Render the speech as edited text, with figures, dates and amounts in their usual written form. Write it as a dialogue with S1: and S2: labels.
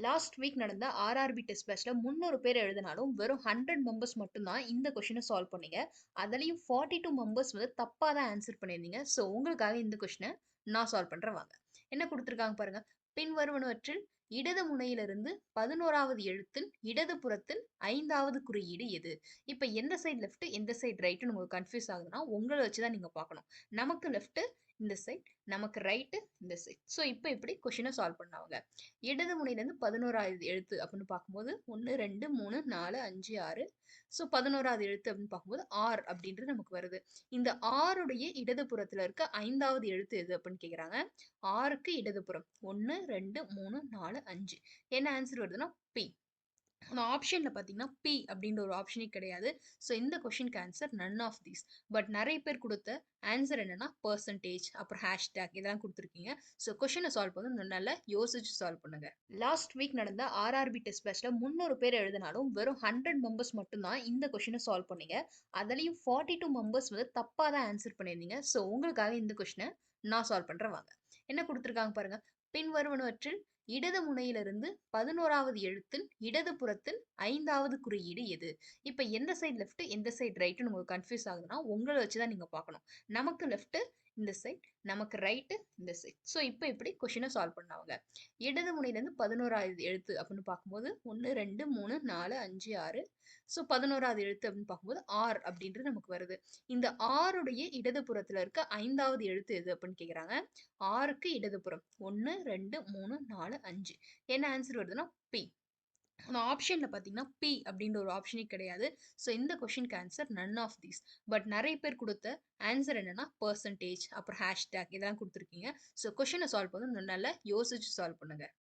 S1: Last week நடந்த RRB test பேட்ச்ல 300 பேர் எழுதினாலும் வெறும் 100 மெம்பர்ஸ் மட்டும் தான் இந்த கொஸ்டினை சால்வ் பண்ணீங்க. அதுலயும் 42 மெம்பர்ஸ் வந்து தப்பா தான் ஆன்சர் பண்ணியிருந்தீங்க. ஸோ உங்களுக்காக இந்த கொஸ்டினை நான் சால்வ் பண்றேன் வாங்க. என்ன கொடுத்துருக்காங்க பாருங்க. பின்வருவனவற்றில் இடது முனையிலிருந்து 11வது எழுத்தின் இடது புறத்தில் 5வது குறியீடு எது? இப்ப எந்த சைடு லெஃப்ட் எந்த சைடு ரைட்னு உங்களுக்கு கன்ஃபியூஸ் ஆகுதுன்னா உங்களை வச்சுதான் நீங்க பார்க்கணும். நமக்கு லெஃப்ட் இந்த சைட், நமக்கு ரைட்டு இந்த சைட். ஸோ இப்போ இப்படி கொஷினை சால்வ் பண்ணாங்க. இடது முனையிலேருந்து 11வது எழுத்து அப்படின்னு பார்க்கும்போது 1 2 3 4 5 6. ஸோ 11வது எழுத்து அப்படின்னு பார்க்கும்போது ஆர் அப்படின்றது நமக்கு வருது. இந்த ஆருடைய இடதுபுறத்தில் இருக்க 5வது எழுத்து எது அப்படின்னு கேட்குறாங்க. ஆறுக்கு இடதுபுறம் 1 2 3 4 5. என்ன ஆன்சர் வருதுன்னா பி. அந்த ஆப்ஷன்ல பார்த்தீங்கன்னா பி அப்படின்ற ஒரு ஆப்ஷனே கிடையாது. ஸோ இந்த கொஷினுக்கு answer none of these. But நிறைய பேர் கொடுத்த ஆன்சர் என்னன்னா பர்சன்டேஜ் அப்புறம் ஹேஷ்டேக் இதெல்லாம் கொடுத்துருக்கீங்க. ஸோ கொஷினை சால்வ் பண்ண நல்லா யோசிச்சு சால்வ் பண்ணுங்க. லாஸ்ட் வீக் நடந்த ஆர்ஆர்பி டெஸ்ட் பேட்ச்ல 300 பேர் எழுதினாலும் வெறும் 100 மெம்பர்ஸ் மட்டும் தான் இந்த கொஷினை சால்வ் பண்ணீங்க. அதுலயும் 42 மெம்பர்ஸ் வந்து தப்பா தான் ஆன்சர் பண்ணியிருந்தீங்க. ஸோ உங்களுக்காக இந்த கொஷினை நான் சால்வ் பண்றேன் வாங்க. என்ன கொடுத்துருக்காங்க பாருங்க. பின்வருவனவற்றில் இடது முனையிலிருந்து 11வது எழுத்தின் இடது புறத்தில் 5வது குறியீடு எது? இப்ப எந்த சைடு லெஃப்ட் எந்த சைடு ரைட்னு உங்களுக்கு கன்ஃபியூஸ் ஆகுதுன்னா உங்களை வச்சுதான் நீங்க பார்க்கணும். நமக்கு லெஃப்ட் இந்த சைட், நமக்கு ரைட்டு இந்த சைட். ஸோ இப்போ இப்படி கொஷினை சால்வ் பண்ணாங்க. இடது முனையிலேருந்து 11வது எழுத்து அப்படின்னு பார்க்கும்போது 1 2 3 4 5 6. ஸோ 11வது எழுத்து அப்படின்னு பார்க்கும்போது ஆர் அப்படின்றது நமக்கு வருது. இந்த ஆருடைய இடதுபுறத்தில் இருக்க 5வது எழுத்து எது அப்படின்னு கேட்குறாங்க. ஆறுக்கு இடதுபுறம் 1 2 3 4 5. என்ன ஆன்சர் வருதுன்னா பி. அந்த ஆப்ஷன்ல பார்த்தீங்கன்னா பி அப்படின்ற ஒரு ஆப்ஷனே கிடையாது. ஸோ இந்த கொஷினுக்கு answer none of these. But நிறைய பேர் கொடுத்த ஆன்சர் என்னன்னா பர்சன்டேஜ் அப்புறம் ஹேஷ்டேக் இதெல்லாம் கொடுத்துருக்கீங்க. ஸோ கொஷினை சால்வ் பண்ண நல்லா யோசிச்சு சால்வ் பண்ணுங்க.